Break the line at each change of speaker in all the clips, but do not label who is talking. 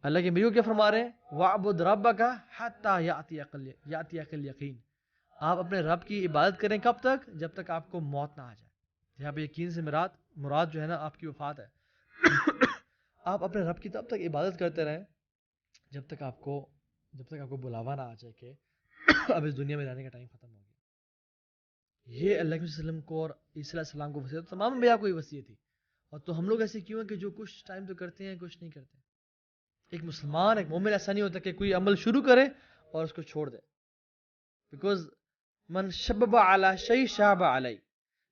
اللہ کے نبی کیا فرما رہے ہیں؟ وَاعْبُدْ رَبَّكَ حَتَّى يَأْتِيَكَ الْيَقِينُ. آپ اپنے رب کی عبادت کریں کب تک؟ جب تک آپ کو موت نہ آ جائے. یہاں پہ یقین سے مراد جو ہے نا آپ کی وفات ہے. آپ اپنے رب کی تب تک عبادت کرتے رہیں جب تک آپ کو بلاوا نہ آ جائے کہ اب اس دنیا میں رہنے کا ٹائم ختم ہو گیا. یہ اللہ کے وسلم کو اور عیسی علیہ السلام کو وصیت، تمام انبیاء کو یہ وصیت تھی. اور تو ہم لوگ ایسے کیوں ہیں کہ جو کچھ ٹائم تو کرتے ہیں کچھ نہیں کرتے. ایک مسلمان ایک مومن ایسا نہیں ہوتا کہ کوئی عمل شروع کرے اور اس کو چھوڑ دے. بیکاز من شبب علی شیء شاب علی،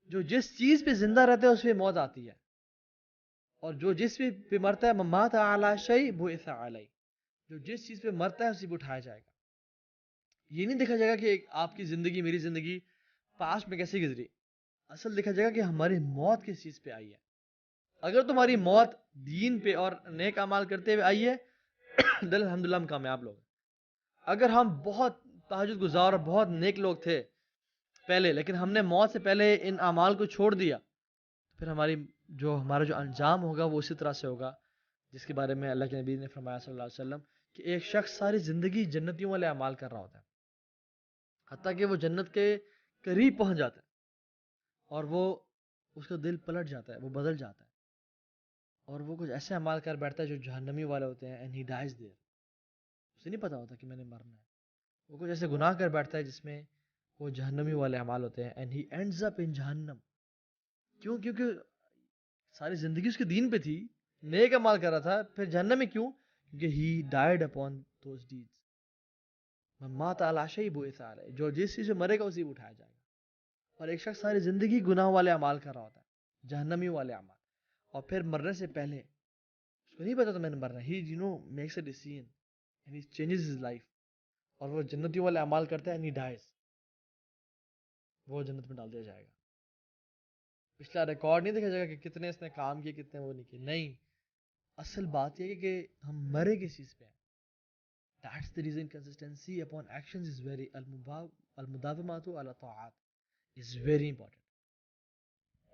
جو جس چیز پہ زندہ رہتا ہے اس پہ موت آتی ہے، اور جو جس پہ مرتا ہے مات علی شیء بعث علی، جو جس چیز پہ مرتا ہے اسی پہ اٹھایا جائے گا. یہ نہیں دیکھا جائے گا کہ آپ کی زندگی میری زندگی پاسٹ میں کیسے گزری. اصل دیکھا جائے گا کہ ہماری موت کس چیز پہ آئی ہے. اگر تمہاری موت دین پہ اور نیک اعمال کرتے ہوئے آئی ہے دل الحمدللہ ہم کامیاب لوگ. اگر ہم بہت تہجد گزار اور بہت نیک لوگ تھے پہلے، لیکن ہم نے موت سے پہلے ان اعمال کو چھوڑ دیا، پھر ہمارا جو انجام ہوگا وہ اسی طرح سے ہوگا جس کے بارے میں اللہ کے نبی نے فرمایا صلی اللہ علیہ وسلم کہ ایک شخص ساری زندگی جنتیوں والے اعمال کر رہا ہوتا ہے، حتیٰ کہ وہ جنت کے قریب پہنچ جاتا ہے اور اس کا دل پلٹ جاتا ہے، وہ بدل جاتا ہے، اور وہ کچھ ایسے اعمال کر بیٹھتا ہے جو جہنمی والے ہوتے ہیں. and he dies there. اسے نہیں پتا ہوتا کہ میں نے مرنا ہے. وہ کچھ ایسے گناہ کر بیٹھتا ہے جس میں وہ جہنمی والے اعمال ہوتے ہیں. and he ends up in جہنم. کیونکہ ساری زندگی اس کے دین پہ تھی، نیک اعمال کر رہا تھا، پھر جہنم میں کیوں؟ کیونکہ he died upon those deeds. من مات علی شیء بعث علیہ، جو جس چیز سے مرے گا اسی کو اٹھایا جائے گا. اور ایک شخص ساری زندگی گناہ والے اعمال کر رہا ہوتا ہے، جہنمی والے اعمال، اور پھر مرنے سے پہلے اس کو نہیں پتا تو میں نے مرنا ہے. he makes a decision and he changes his life، اور وہ جنتیوں والے اعمال کرتا ہے and he dies. وہ جنت میں ڈال دیا جائے گا. پچھلا ریکارڈ نہیں دیکھا جائے گا کہ کتنے اس نے کام کیے کتنے وہ نہیں کیے. نہیں، اصل بات یہ ہے کہ ہم مرے کس چیز پہ ہیں. That's the reason consistency upon actions is very المداومات Ali طاعات is very important.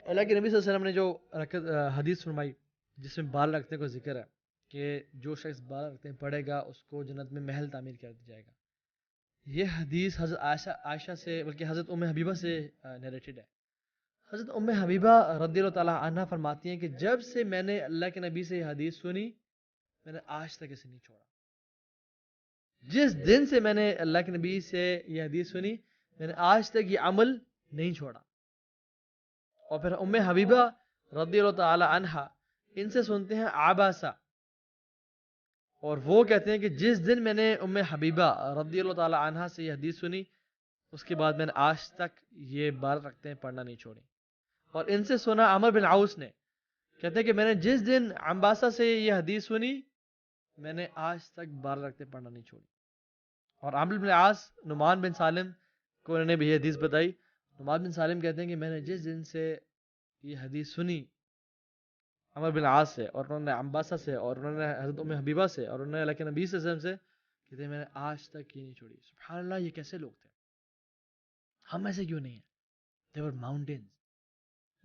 اللہ کے نبی صلی اللہ علیہ وسلم نے جو حدیث فرمائی جس میں بال رکھنے کا ذکر ہے کہ جو شخص بال رکھتے ہیں پڑے گا اس کو جنت میں محل تعمیر کر دیا جائے گا. یہ حدیث حضرت عائشہ سے بلکہ حضرت ام حبیبہ سے نیریٹڈ ہے. حضرت ام حبیبہ رضی اللہ تعالیٰ عنہ فرماتی ہیں کہ جب سے میں نے اللہ کے نبی سے یہ حدیث سنی میں نے آج تک اسے نہیں چھوڑا. جس دن سے میں نے اللہ کے نبی سے یہ حدیث سنی میں نے آج تک یہ عمل نہیں چھوڑا. اور پھر ام حبیبہ رضی اللہ تعالی عنہا ان سے سنتے ہیں عباسہ، اور وہ کہتے ہیں کہ جس دن میں نے ام حبیبہ رضی اللہ تعالی عنہا سے یہ حدیث سنی اس کے بعد میں نے آج تک یہ بال رکھتے ہیں پڑھنا نہیں چھوڑی. اور ان سے سنا عمر بن عوس نے، کہتے ہیں کہ میں نے جس دن عباسہ سے یہ حدیث سنی میں نے آج تک بال رکھتے پڑھنا نہیں چھوڑی. اور عامر بن عاص نعمان بن سالم کو انہوں نے بھی یہ حدیث بتائی. نعمان بن سالم کہتے ہیں کہ میں نے جس دن سے یہ حدیث سنی عمر بن عاص سے، اور انہوں نے عباسہ سے، اور انہوں نے حضرت ام حبیبہ سے، اور انہوں نے اللہ کے نبی صلی اللہ علیہ وسلم سے، کہتے ہیں میں نے آج تک یہ نہیں چھوڑی. سبحان اللہ، یہ کیسے لوگ تھے؟ ہم ایسے کیوں نہیں ہیں؟ they were mountains.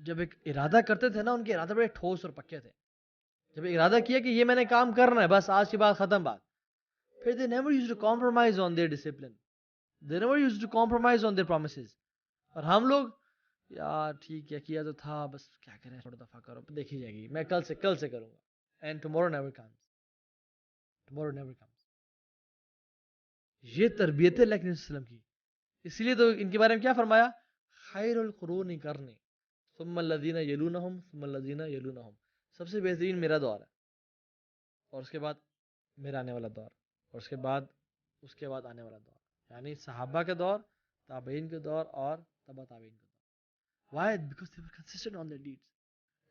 جب ایک ارادہ کرتے تھے نا ان کے ارادہ بڑے ٹھوس اور پکے تھے. جب ارادہ کیا کہ یہ میں نے کام کرنا ہے بس آج کی بات ختم بات، پھر they never used to compromise on their discipline. They never used to compromise on their promises. اور ہم لوگ یار ٹھیک ہے کیا تو تھا بس کیا کریں تھوڑا دفعہ کرو دیکھی جائے گی، میں کل سے کروں گا. And tomorrow never comes. Tomorrow never comes. یہ تربیت ہے اللہ کے وسلم کی. اس لیے تو ان کے بارے میں کیا فرمایا؟ خیر القرون کرنی ثم الذین یلونہم ثم الذین یلونہم. سب سے بہترین میرا دور ہے، اور اس کے بعد میرا آنے والا دور، اور اس کے بعد آنے والا دور، یعنی صحابہ کے دور، تابعین کے دور، اور تبع تابعین کے دور. Why? Because they were consistent on their deeds.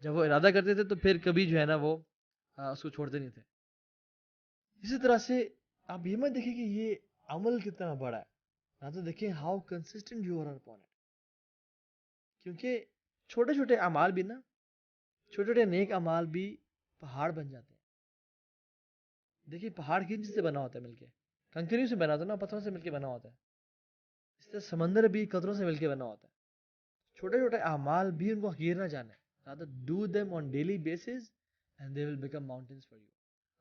جب وہ ارادہ کرتے تھے تو پھر کبھی جو ہے نا وہ اس کو چھوڑتے نہیں تھے. اسی طرح سے آپ یہ مت دیکھیں کہ یہ عمل کتنا بڑا ہے، نہ تو دیکھیں how consistent you are upon it. کیونکہ چھوٹے چھوٹے اعمال بھی نا، چھوٹے چھوٹے نیک اعمال بھی پہاڑ بن جاتے ہیں. دیکھیے پہاڑ کن چیز سے بنا ہوتا ہے؟ مل کے کنکریوں سے بنا ہوتا ہے نا، پتھروں سے مل کے بنا ہوتا ہے. اس طرح سمندر بھی قطروں سے مل کے بنا ہوتا ہے. چھوٹے چھوٹے اعمال بھی ان کو حقیر نہ جانے، rather do them on daily basis and they will become mountains for you.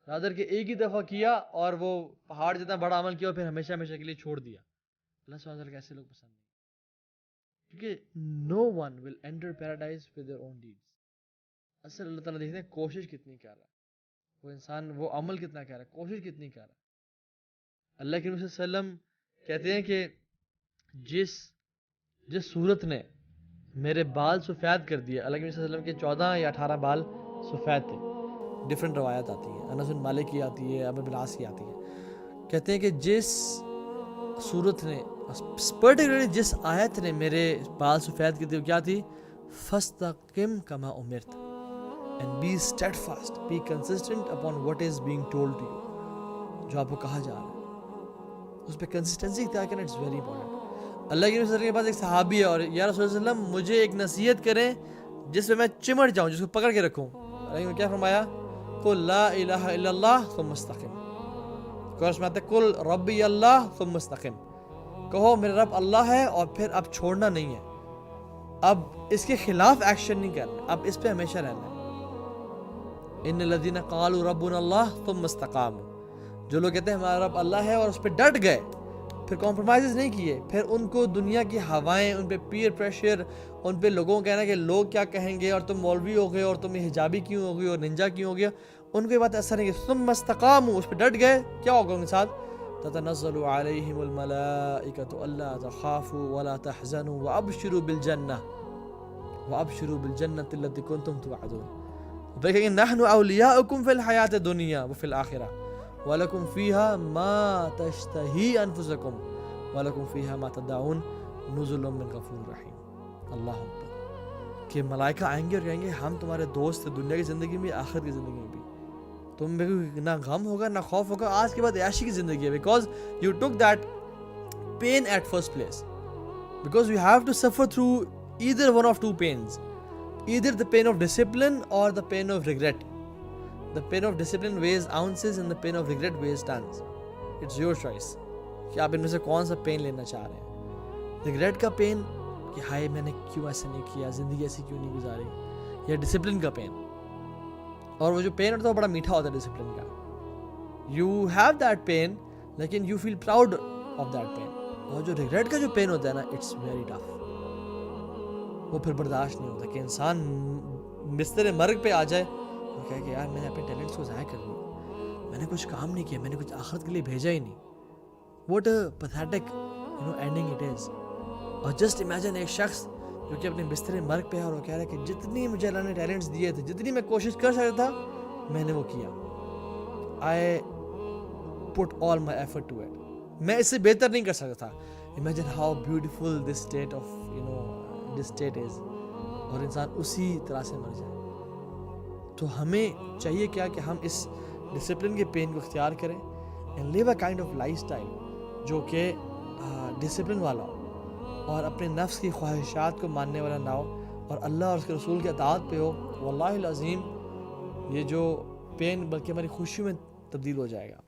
Rather کہ ایک ہی دفعہ کیا اور وہ پہاڑ جتنا بڑا عمل کیا اور پھر ہمیشہ ہمیشہ کے لیے چھوڑ دیا. اللہ سبحانہ وتعالیٰ کو ایسے لوگ پسند نہیں, کیونکہ no one will enter paradise with their own deeds. اصل اللہ تعالیٰ دیکھتے ہیں کوشش کتنی کر رہا ہے, وہ انسان وہ عمل کتنا کر رہا ہے, کوشش کتنی کر رہا ہے. اللہ کے نبی صلی اللہ علیہ وسلم کہتے ہیں کہ جس صورت نے میرے بال سفید کر دیا, اللہ کے نبی صلی اللہ علیہ وسلم کے 14 یا 18 بال سفید تھے. ڈفرینٹ روایات آتی ہیں, انس بن مالک کی آتی ہے, عمرو بن العاص کی آتی ہے. کہتے ہیں کہ جس صورت نے پرٹیکولرلی جس آیت نے میرے بال سفید کی تھی وہ کیا تھی؟ فَاسْتَقِمْ كَمَا أُمِرْتَ and be steadfast, be consistent upon what is being told to you. جو آپ کو کہا جا رہا ہے اس پہ کنسسٹنسی اختیار کرنا اٹس ویری امپورٹنٹ. اللہ کے رسول کے پاس ایک صحابی ہے اور یا رسول اللہ علیہ وسلم مجھے ایک نصیحت کریں جس پہ میں چمٹ جاؤں, جس کو پکڑ کے رکھوں. اللہ نے کیا فرمایا؟ قل لا الہ الا اللہ ثم استقم. کورس میں آتا ہے قل ربی اللہ ثم استقم, کہو میرا رب اللہ ہے اور پھر اب چھوڑنا نہیں ہے, اب اس کے خلاف ایکشن نہیں کرنا, اب اس پہ ہمیشہ رہنا ہے. ان الذین قالوا ربنا اللہ ثم استقاموا, جو لوگ کہتے ہیں ہمارا رب اللہ ہے اور اس پہ ڈٹ گئے, پھر کمپرومائزز نہیں کیے, پھر ان کو دنیا کی ہوائیں, ان پہ پیئر پریشر, ان پہ لوگوں کو کہنا کہ لوگ کیا کہیں گے اور تم مولوی ہو گئے اور تم حجابی کیوں ہو گئی اور ننجا کیوں ہو گیا, ان کو یہ بات اثر نہیں کی. ثم استقاموا, اس پہ ڈٹ گئے, کیا ہوگا ان کے ساتھ؟ تتنزل علیہم الملائکۃ الا تخافوا ولا تحزنوا وابشروا بالجنۃ التي کنتم توعدون. کہیں گے نحن اولیاؤکم فی الحیات الدنیا وفی الآخرہ وَلَكُمْ فِيهَا مَا تَشْتَهِي أَنفُسَكُمْ وَلَكُمْ فِيهَا مَا تَدَعُونَ نُزُلٌ مِّن غَفُورٍ رَحِيمٍ. اللہ اکبر, کہ ملائکہ آئیں گے اور کہیں گے ہم تمہارے دوست ہیں دنیا کی زندگی میں, آخرت کی زندگی میں بھی. تم میں نہ غم ہوگا نہ خوف ہوگا, آج کے بعد عیاشی کی زندگی ہے, because you took that pain at first place, because you have to suffer through either one of two pains, either the pain of discipline or the pain of regret. The pain of discipline weighs ounces and the pain of regret weighs tons. It's your choice کہ آپ ان میں سے کون سا pain لینا چاہ رہے ہیں. ریگریٹ کا پین کہ ہائے میں نے کیوں ایسے نہیں کیا, زندگی ایسی کیوں نہیں گزاری, یا ڈسپلن کا پین. اور وہ جو پین ہوتا ہے وہ بڑا میٹھا ہوتا ہے ڈسپلن کا. یو ہیو دیٹ پین لیکن you feel proud of that pain. اور جو ریگریٹ کا جو پین ہوتا ہے نا, اٹس ویری ٹف, وہ پھر برداشت نہیں ہوتا کہ انسان بستر مرگ پہ آ جائے اور کہے کہ یار میں نے اپنے ٹیلنٹس کو ضائع کر دیا, میں نے کچھ کام نہیں کیا, میں نے کچھ آخرت کے لیے بھیجا ہی نہیں. What a pathetic ending it is. اور جسٹ امیجن ایک شخص جو کہ اپنے بستر مرگ پہ ہے اور وہ کہہ رہا ہے کہ جتنی مجھے اللہ نے ٹیلنٹس دیے تھے, جتنی میں کوشش کر سکتا تھا میں نے وہ کیا. آئی پٹ آل مائی ایفرٹ ٹو اٹ, میں اس سے بہتر نہیں کر سکتا تھا. Imagine how beautiful this state of this state is, اور انسان اسی طرح سے مر جائے. تو ہمیں چاہیے کیا کہ ہم اس ڈسپلن کے پین کو اختیار کریں and live a kind of lifestyle جو کہ ڈسپلن والا ہو اور اپنے نفس کی خواہشات کو ماننے والا نہ ہو اور اللہ اور اس کے رسول کی اطاعت پہ ہو. واللہ العظیم یہ جو پین بلکہ ہماری خوشی میں تبدیل ہو جائے گا.